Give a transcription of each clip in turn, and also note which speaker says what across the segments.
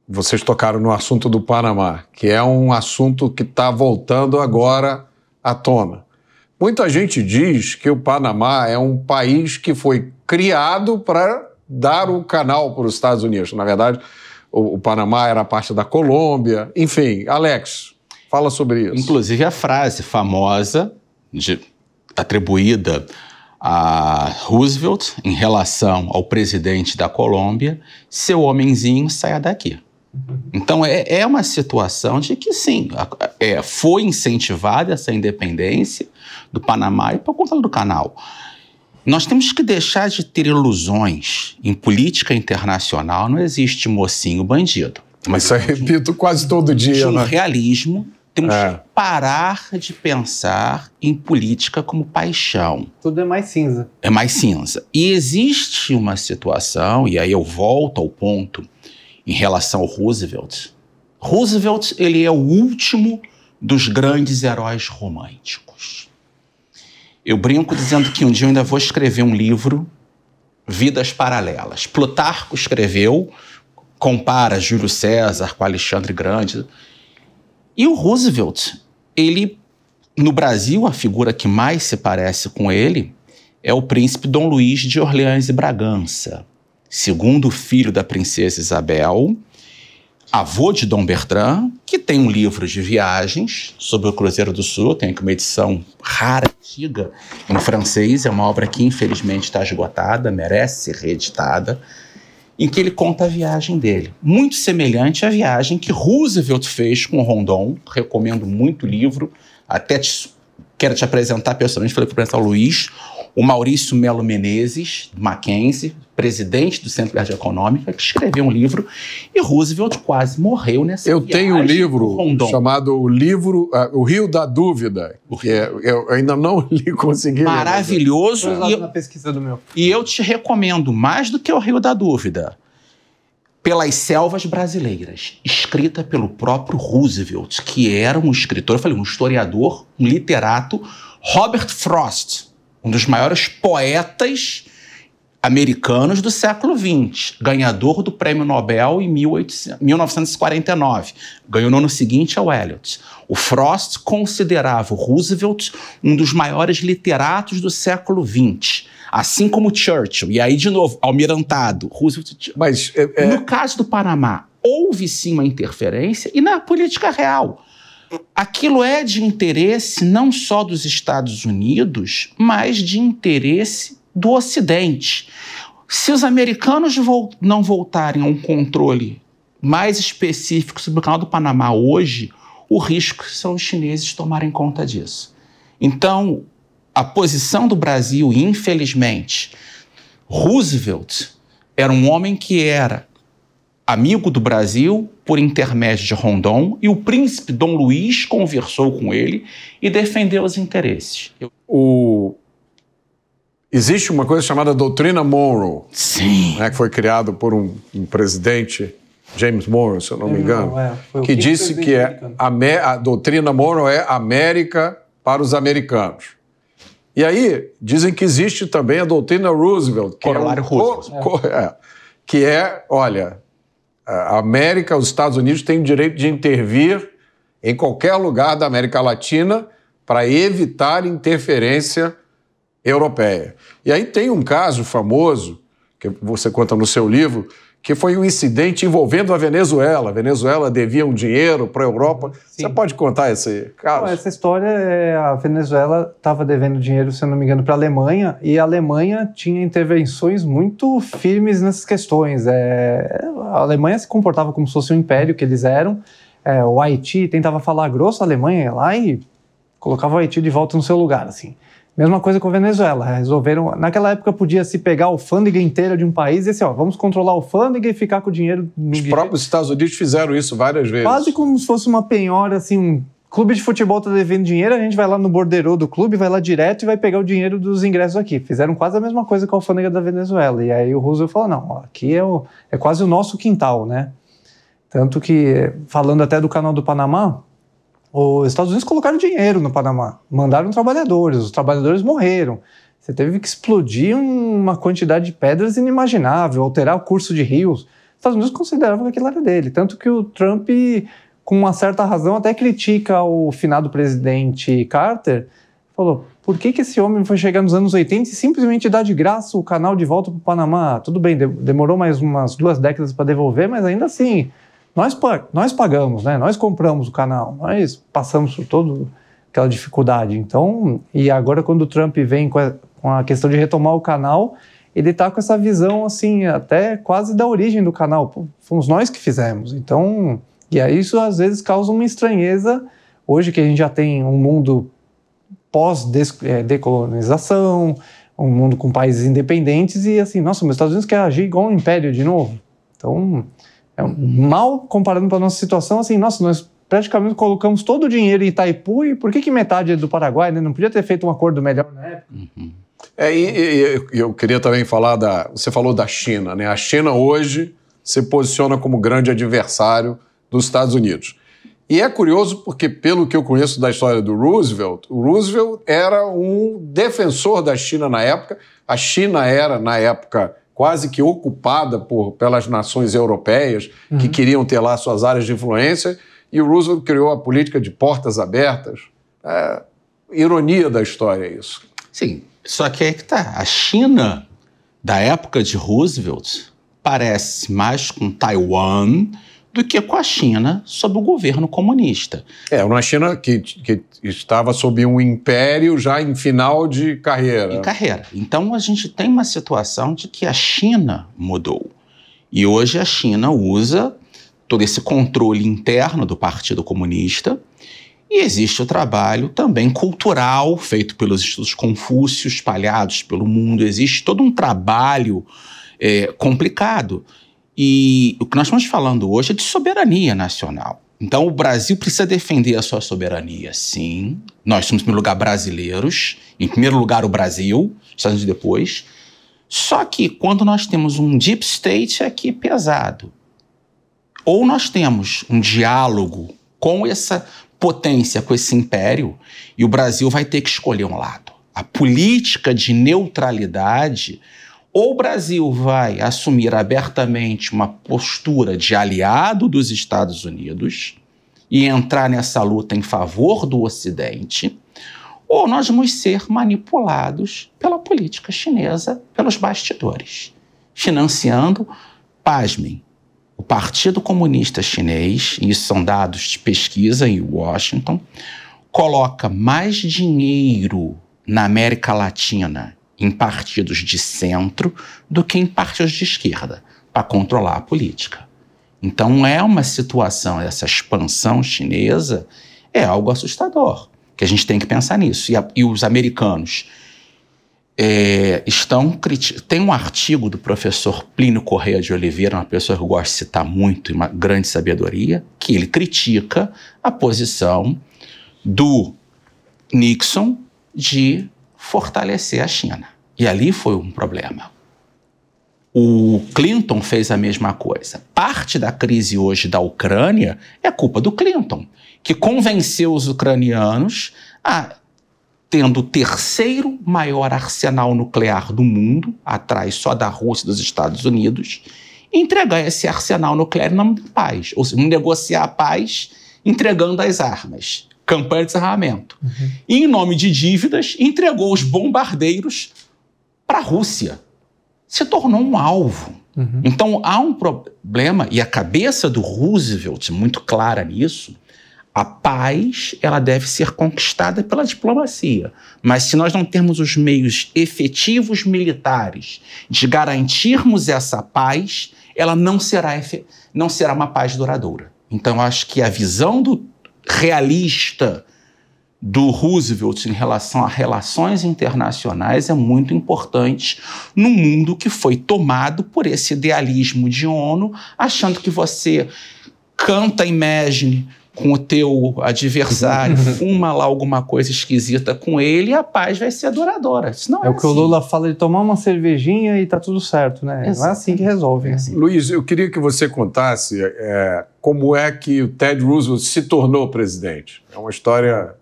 Speaker 1: vocês tocaram no assunto do Panamá, que é um assunto que está voltando agora à tona. Muita gente diz que o Panamá é um país que foi criado para dar o canal para os Estados Unidos. Na verdade, o Panamá era parte da Colômbia. Enfim, Alex, fala sobre isso.
Speaker 2: Inclusive a frase famosa, atribuída a Roosevelt em relação ao presidente da Colômbia: seu homenzinho, saia daqui. Então é uma situação de que sim, foi incentivada essa independência do Panamá e por conta do canal. Nós temos que deixar de ter ilusões. Em política internacional não existe mocinho bandido.
Speaker 1: Mas isso eu repito quase todo dia.
Speaker 2: De um
Speaker 1: né?
Speaker 2: realismo, temos que parar de pensar em política como paixão.
Speaker 3: Tudo é mais cinza.
Speaker 2: É mais cinza. E existe uma situação, e aí eu volto ao ponto em relação ao Roosevelt. Roosevelt, ele é o último dos grandes heróis românticos. Eu brinco dizendo que um dia eu ainda vou escrever um livro, Vidas Paralelas. Plutarco escreveu, compara Júlio César com Alexandre Grande. E o Roosevelt, ele, no Brasil, a figura que mais se parece com ele é o príncipe Dom Luís de Orleans e Bragança, segundo filho da princesa Isabel, avô de Dom Bertrand, que tem um livro de viagens sobre o Cruzeiro do Sul, tem aqui uma edição rara, antiga, em francês, é uma obra que infelizmente está esgotada, merece ser reeditada, em que ele conta a viagem dele. Muito semelhante à viagem que Roosevelt fez com Rondon. Recomendo muito o livro. Até quero te apresentar pessoalmente, falei para apresentar o Luiz, o Maurício Melo Menezes, do Mackenzie, presidente do Centro de Arte Econômica, que escreveu um livro, e Roosevelt quase morreu nessa viagem.
Speaker 1: Eu tenho um livro chamado O Rio da Dúvida, que eu ainda não li, consegui ler.
Speaker 2: Maravilhoso.
Speaker 3: Na pesquisa do meu.
Speaker 2: E eu te recomendo, mais do que O Rio da Dúvida, Pelas Selvas Brasileiras, escrita pelo próprio Roosevelt, que era um escritor, eu falei, um historiador, um literato, Robert Frost, um dos maiores poetas americanos do século XX, ganhador do Prêmio Nobel em 1949. Ganhou no ano seguinte ao Eliot. O Frost considerava o Roosevelt um dos maiores literatos do século XX, assim como Churchill. E aí, de novo, almirantado. Roosevelt.
Speaker 1: Mas,
Speaker 2: No caso do Panamá, houve sim uma interferência e na política real. Aquilo é de interesse não só dos Estados Unidos, mas de interesse do Ocidente. Se os americanos não voltarem a um controle mais específico sobre o canal do Panamá hoje, o risco são os chineses tomarem conta disso. Então, a posição do Brasil, infelizmente, Roosevelt era um homem que era amigo do Brasil por intermédio de Rondon, e o príncipe Dom Luís conversou com ele e defendeu os interesses.
Speaker 1: Existe uma coisa chamada Doutrina Monroe.
Speaker 2: Sim.
Speaker 1: Né, que foi criado por um presidente, James Monroe, se eu não me engano, que disse que a Doutrina Monroe é América para os americanos. E aí, dizem que existe também a Doutrina Roosevelt, que olha, a América, os Estados Unidos têm o direito de intervir em qualquer lugar da América Latina para evitar interferência europeia. E aí tem um caso famoso, que você conta no seu livro, que foi um incidente envolvendo a Venezuela. A Venezuela devia um dinheiro para a Europa. Sim. Você pode contar esse caso?
Speaker 3: Essa história, a Venezuela estava devendo dinheiro, se eu não me engano, para a Alemanha, e a Alemanha tinha intervenções muito firmes nessas questões. A Alemanha se comportava como se fosse um império que eles eram. O Haiti tentava falar grosso, a Alemanha ia lá e colocava o Haiti de volta no seu lugar, assim. Mesma coisa com a Venezuela. Resolveram, naquela época podia se pegar a alfândega inteira de um país e assim, vamos controlar a alfândega e ficar com o dinheiro...
Speaker 1: Os próprios Estados Unidos fizeram isso várias vezes.
Speaker 3: Quase como se fosse uma penhora, assim, um clube de futebol está devendo dinheiro, a gente vai lá no borderô do clube, vai lá direto e vai pegar o dinheiro dos ingressos aqui. Fizeram quase a mesma coisa com a alfândega da Venezuela. E aí o Roosevelt falou, não, aqui é quase o nosso quintal, né? Tanto que, falando até do canal do Panamá, os Estados Unidos colocaram dinheiro no Panamá, mandaram trabalhadores, os trabalhadores morreram. Você teve que explodir uma quantidade de pedras inimaginável, alterar o curso de rios. Estados Unidos considerava que aquilo era dele. Tanto que o Trump, com uma certa razão, até critica o finado presidente Carter, falou, por que esse homem foi chegar nos anos 80 e simplesmente dar de graça o canal de volta para o Panamá? Tudo bem, demorou mais umas 2 décadas para devolver, mas ainda assim, nós pagamos, né? Nós compramos o canal, nós passamos por toda aquela dificuldade. Então, e agora quando o Trump vem com a questão de retomar o canal, ele está com essa visão, assim, até quase da origem do canal. Pô, fomos nós que fizemos. Então, e aí isso às vezes causa uma estranheza, hoje que a gente já tem um mundo pós-decolonização, um mundo com países independentes e assim, nossa, os Estados Unidos quer agir igual um império de novo. Então, mal comparando para a nossa situação, assim, nossa, nós praticamente colocamos todo o dinheiro em Itaipu e por que metade é do Paraguai, né? Não podia ter feito um acordo melhor na época?
Speaker 2: Uhum.
Speaker 1: E eu queria também falar você falou da China, né? A China hoje se posiciona como grande adversário dos Estados Unidos. E é curioso porque, pelo que eu conheço da história do Roosevelt, o Roosevelt era um defensor da China na época. A China era, na época, quase que ocupada pelas nações europeias que queriam ter lá suas áreas de influência, e o Roosevelt criou a política de portas abertas. Ironia da história isso.
Speaker 2: Sim, só que aí que tá. A China, da época de Roosevelt, parece mais com Taiwan do que com a China sob o governo comunista.
Speaker 1: Uma China que estava sob um império já em final de carreira.
Speaker 2: Então a gente tem uma situação de que a China mudou. E hoje a China usa todo esse controle interno do Partido Comunista. E existe o trabalho também cultural feito pelos Institutos Confúcio espalhados pelo mundo. Existe todo um trabalho complicado. E o que nós estamos falando hoje é de soberania nacional. Então o Brasil precisa defender a sua soberania, sim. Nós somos, em primeiro lugar, brasileiros. Em primeiro lugar, o Brasil, Estados Unidos depois. Só que quando nós temos um deep state aqui pesado, ou nós temos um diálogo com essa potência, com esse império, e o Brasil vai ter que escolher um lado. A política de neutralidade, ou o Brasil vai assumir abertamente uma postura de aliado dos Estados Unidos e entrar nessa luta em favor do Ocidente, ou nós vamos ser manipulados pela política chinesa, pelos bastidores, financiando, pasmem, o Partido Comunista Chinês, e isso são dados de pesquisa em Washington, coloca mais dinheiro na América Latina em partidos de centro do que em partidos de esquerda, para controlar a política. Então é uma situação, essa expansão chinesa é algo assustador, que a gente tem que pensar nisso. E os americanos tem um artigo do professor Plínio Correia de Oliveira, uma pessoa que eu gosto de citar muito, uma grande sabedoria, que ele critica a posição do Nixon de fortalecer a China. E ali foi um problema. O Clinton fez a mesma coisa. Parte da crise hoje da Ucrânia é culpa do Clinton, que convenceu os ucranianos a, tendo o terceiro maior arsenal nuclear do mundo, atrás só da Rússia e dos Estados Unidos, entregar esse arsenal nuclear em nome da paz, ou seja, negociar a paz entregando as armas, campanha de desarmamento. E, em nome de dívidas, entregou os bombardeiros para a Rússia. Se tornou um alvo. Então, há um problema, e a cabeça do Roosevelt, muito clara nisso, a paz, ela deve ser conquistada pela diplomacia. Mas se nós não termos os meios efetivos militares de garantirmos essa paz, ela não será uma paz duradoura. Então, eu acho que a visão realista do Roosevelt em relação a relações internacionais é muito importante num mundo que foi tomado por esse idealismo de ONU, achando que você canta Imagine com o teu adversário, fuma lá alguma coisa esquisita com ele e a paz vai ser duradoura. Isso não é
Speaker 3: o que o Lula fala de tomar uma cervejinha e tá tudo certo, né? Exato. Não é assim que resolve.
Speaker 1: Luiz, eu queria que você contasse como é que o Ted Roosevelt se tornou presidente. É uma história...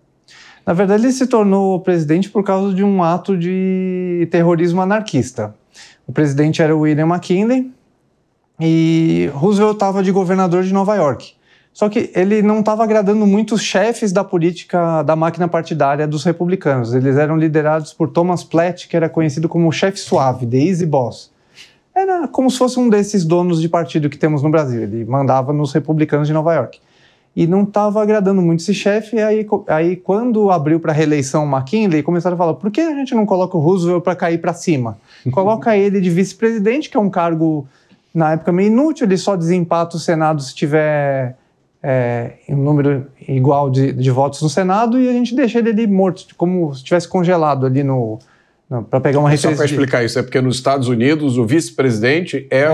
Speaker 3: Na verdade, ele se tornou presidente por causa de um ato de terrorismo anarquista. O presidente era o William McKinley E Roosevelt estava de governador de Nova York. Só que ele não estava agradando muito os chefes da política da máquina partidária dos republicanos. Eles eram liderados por Thomas Platt, que era conhecido como o chefe suave, the easy boss. Era como se fosse um desses donos de partido que temos no Brasil. Ele mandava nos republicanos de Nova York. E não estava agradando muito esse chefe. E aí, quando abriu para a reeleição o McKinley, começaram a falar, por que a gente não coloca o Roosevelt para cair para cima? Coloca ele de vice-presidente, que é um cargo, na época, meio inútil. Ele só desempata o Senado se tiver um número igual de votos no Senado, e a gente deixa ele ali morto, como se tivesse congelado ali para pegar uma referência.
Speaker 1: Só para explicar isso, é porque nos Estados Unidos o vice-presidente é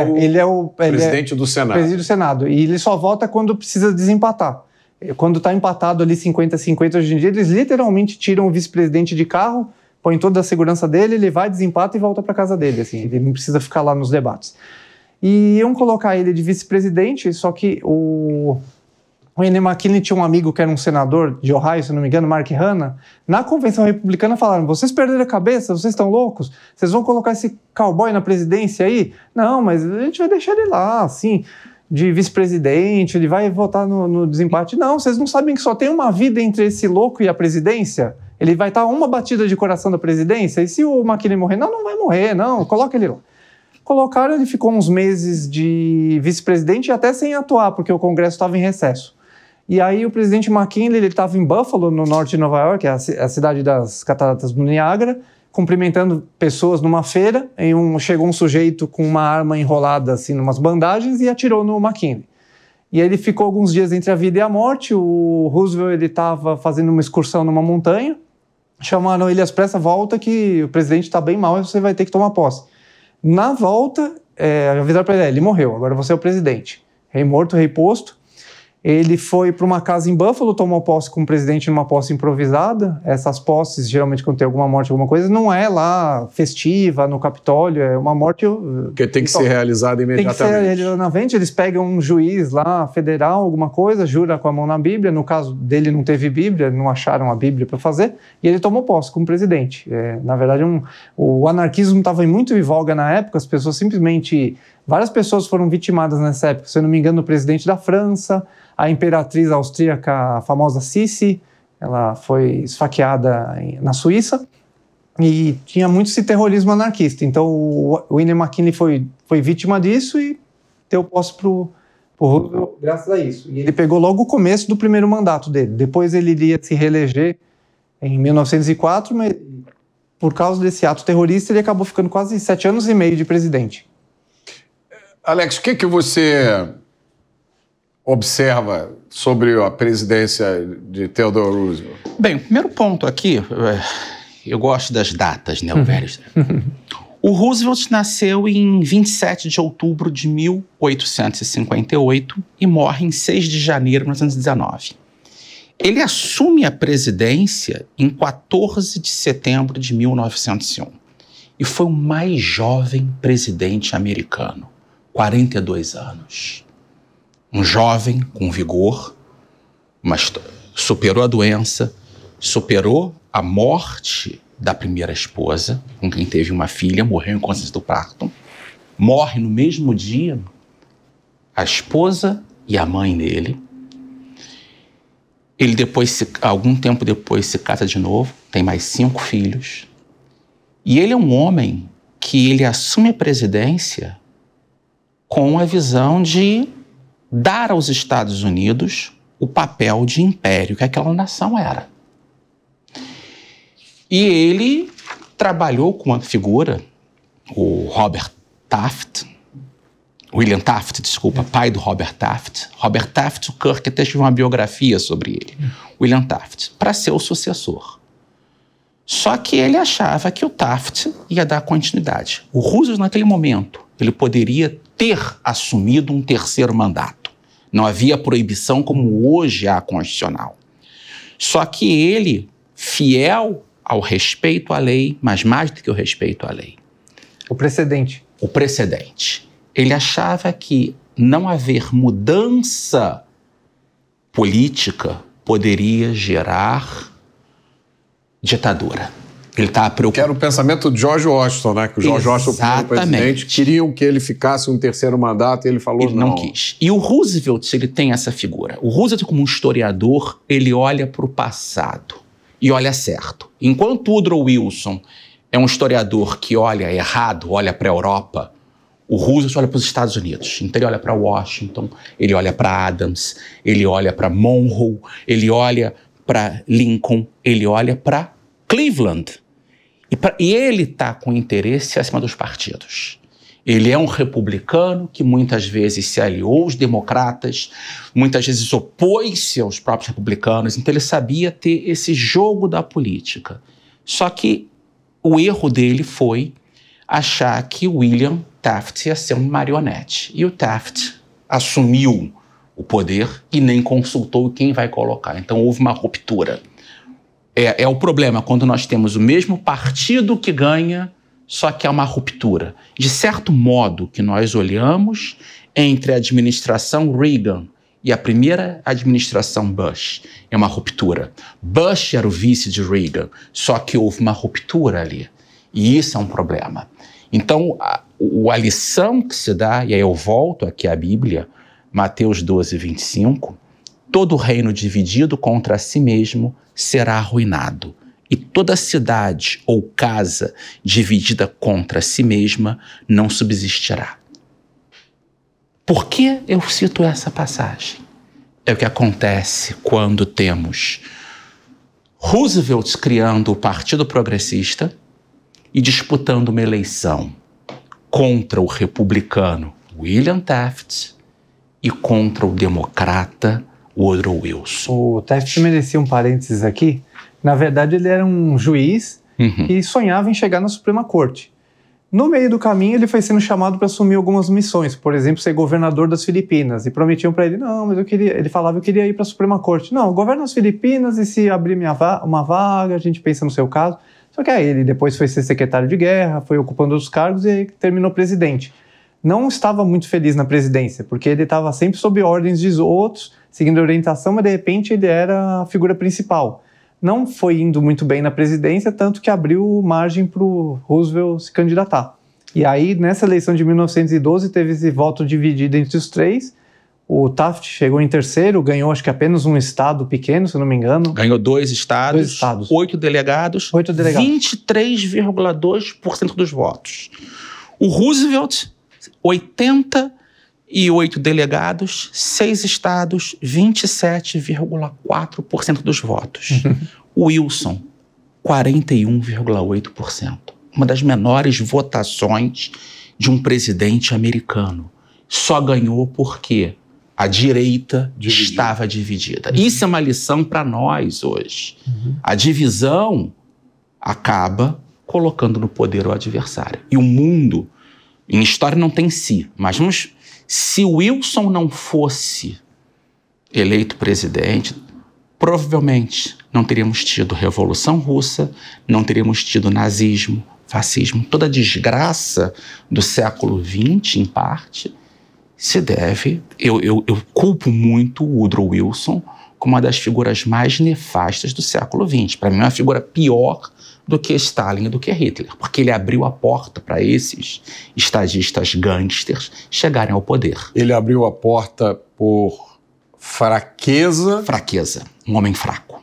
Speaker 1: o presidente do Senado.
Speaker 3: Presidente do Senado. E ele só vota quando precisa desempatar. Quando está empatado ali 50-50 hoje em dia, eles literalmente tiram o vice-presidente de carro, põem toda a segurança dele, ele vai, desempata e volta para casa dele. Assim, ele não precisa ficar lá nos debates. E iam colocar ele de vice-presidente, só que o Henry McKinley tinha um amigo que era um senador de Ohio, se não me engano, Mark Hanna. Na convenção republicana falaram, vocês perderam a cabeça, vocês estão loucos? Vocês vão colocar esse cowboy na presidência aí? Não, mas a gente vai deixar ele lá, assim, de vice-presidente, ele vai votar no desempate. Não, vocês não sabem que só tem uma vida entre esse louco e a presidência? Ele vai estar uma batida de coração da presidência? E se o McKinley morrer? Não, não vai morrer, não, coloca ele lá. Colocaram, ele ficou uns meses de vice-presidente e até sem atuar, porque o Congresso estava em recesso. E aí o presidente McKinley, ele estava em Buffalo, no norte de Nova York, a cidade das cataratas do Niágara, cumprimentando pessoas numa feira, chegou um sujeito com uma arma enrolada assim, numas bandagens e atirou no McKinley. E aí ele ficou alguns dias entre a vida e a morte. O Roosevelt, ele estava fazendo uma excursão numa montanha, chamaram ele às pressas, volta que o presidente está bem mal e você vai ter que tomar posse. Na volta, avisaram para ele morreu, agora você é o presidente. Rei morto, rei posto. Ele foi para uma casa em Buffalo, tomou posse como presidente numa posse improvisada. Essas posses, geralmente, quando tem alguma morte, alguma coisa, não é lá festiva, no Capitólio, é uma morte...
Speaker 1: Que tem que ser realizada imediatamente.
Speaker 3: Tem que ser realizada. Eles pegam um juiz lá, federal, alguma coisa, jura com a mão na Bíblia. No caso dele, não teve Bíblia, não acharam a Bíblia para fazer, e ele tomou posse como presidente. Na verdade, o anarquismo estava muito em voga na época, as pessoas simplesmente... Várias pessoas foram vitimadas nessa época. Se eu não me engano, o presidente da França, a imperatriz austríaca, a famosa Sissi, ela foi esfaqueada na Suíça, e tinha muito esse terrorismo anarquista. Então o Henry McKinley foi vítima disso e deu posse pro Roosevelt graças a isso. E ele pegou logo o começo do primeiro mandato dele. Depois ele iria se reeleger em 1904, mas por causa desse ato terrorista ele acabou ficando quase 7 anos e meio de presidente.
Speaker 1: Alex, o que você observa sobre a presidência de Theodore Roosevelt?
Speaker 2: Bem, o primeiro ponto aqui, eu gosto das datas, né, o velho. O Roosevelt nasceu em 27 de outubro de 1858 e morre em 6 de janeiro de 1919. Ele assume a presidência em 14 de setembro de 1901 e foi o mais jovem presidente americano. 42 anos. Um jovem com vigor, mas superou a doença, superou a morte da primeira esposa, com quem teve uma filha, morreu em consequência do parto. Morre no mesmo dia a esposa e a mãe dele. Ele algum tempo depois se casa de novo, tem mais 5 filhos. E ele é um homem que ele assume a presidência com a visão de dar aos Estados Unidos o papel de império que aquela nação era. E ele trabalhou com uma figura, o William Taft, pai do Robert Taft. Robert Taft, o Kirk até escreveu uma biografia sobre ele. William Taft, para ser o sucessor. Só que ele achava que o Taft ia dar continuidade. O Roosevelt, naquele momento, ele poderia ter assumido um 3º mandato. Não havia proibição como hoje há constitucional. Só que ele, fiel ao respeito à lei, mas mais do que o respeito à lei.
Speaker 3: O precedente.
Speaker 2: Ele achava que não haver mudança política poderia gerar ditadura. Ele está preocupado.
Speaker 1: Que era o pensamento de George Washington, né? Que o George Washington, o primeiro presidente, queriam que ele ficasse um terceiro mandato e ele falou
Speaker 2: ele não quis. E o Roosevelt, ele tem essa figura. O Roosevelt, como um historiador, ele olha para o passado e olha certo. Enquanto o Woodrow Wilson é um historiador que olha errado, olha para a Europa, o Roosevelt olha para os Estados Unidos. Então ele olha para Washington, ele olha para Adams, ele olha para Monroe, ele olha para Lincoln, ele olha para Cleveland. E ele está com interesse acima dos partidos. Ele é um republicano que muitas vezes se aliou aos democratas, muitas vezes opôs-se aos próprios republicanos, então ele sabia ter esse jogo da política. Só que o erro dele foi achar que William Taft ia ser um marionete. E o Taft assumiu o poder e nem consultou quem vai colocar. Então houve uma ruptura. É o problema quando nós temos o mesmo partido que ganha, só que há uma ruptura. De certo modo, que nós olhamos entre a administração Reagan e a primeira administração Bush, é uma ruptura. Bush era o vice de Reagan, só que houve uma ruptura ali. E isso é um problema. Então, a lição que se dá, e aí eu volto aqui à Bíblia, Mateus 12, 25, todo reino dividido contra si mesmo será arruinado, e toda cidade ou casa dividida contra si mesma não subsistirá. Por que eu cito essa passagem? É o que acontece quando temos Roosevelt criando o Partido Progressista e disputando uma eleição contra o republicano William Taft e contra o democrata Woodrow Wilson.
Speaker 3: O Taft merecia um parênteses aqui. Na verdade, ele era um juiz que sonhava em chegar na Suprema Corte. No meio do caminho, ele foi sendo chamado para assumir algumas missões, por exemplo, ser governador das Filipinas. E prometiam para ele, não, mas ele falava que eu queria ir para a Suprema Corte. Não, governa as Filipinas e se abrir uma vaga, a gente pensa no seu caso. Só que aí ele depois foi ser secretário de guerra, foi ocupando outros cargos e aí terminou presidente. Não estava muito feliz na presidência, porque ele estava sempre sob ordens de outros, seguindo a orientação, mas de repente ele era a figura principal. Não foi indo muito bem na presidência, tanto que abriu margem para o Roosevelt se candidatar. E aí, nessa eleição de 1912, teve esse voto dividido entre os três. O Taft chegou em terceiro, ganhou acho que apenas um estado pequeno, se eu não me engano.
Speaker 2: Ganhou 2 estados, 8 delegados, 23,2% dos votos. O Roosevelt, 88 delegados, 6 estados, 27,4% dos votos. O Wilson, 41,8%. Uma das menores votações de um presidente americano. Só ganhou porque a direita estava dividida. Isso é uma lição para nós hoje. A divisão acaba colocando no poder o adversário. E o mundo, em história, não tem si. Mas se Wilson não fosse eleito presidente, provavelmente não teríamos tido Revolução Russa, não teríamos tido nazismo, fascismo. Toda a desgraça do século XX, em parte, se deve... Eu culpo muito o Woodrow Wilson como uma das figuras mais nefastas do século XX. Para mim, é uma figura pior do que Stalin e do que Hitler, porque ele abriu a porta para esses estadistas gangsters chegarem ao poder.
Speaker 1: Ele abriu a porta por fraqueza.
Speaker 2: Fraqueza. Um homem fraco.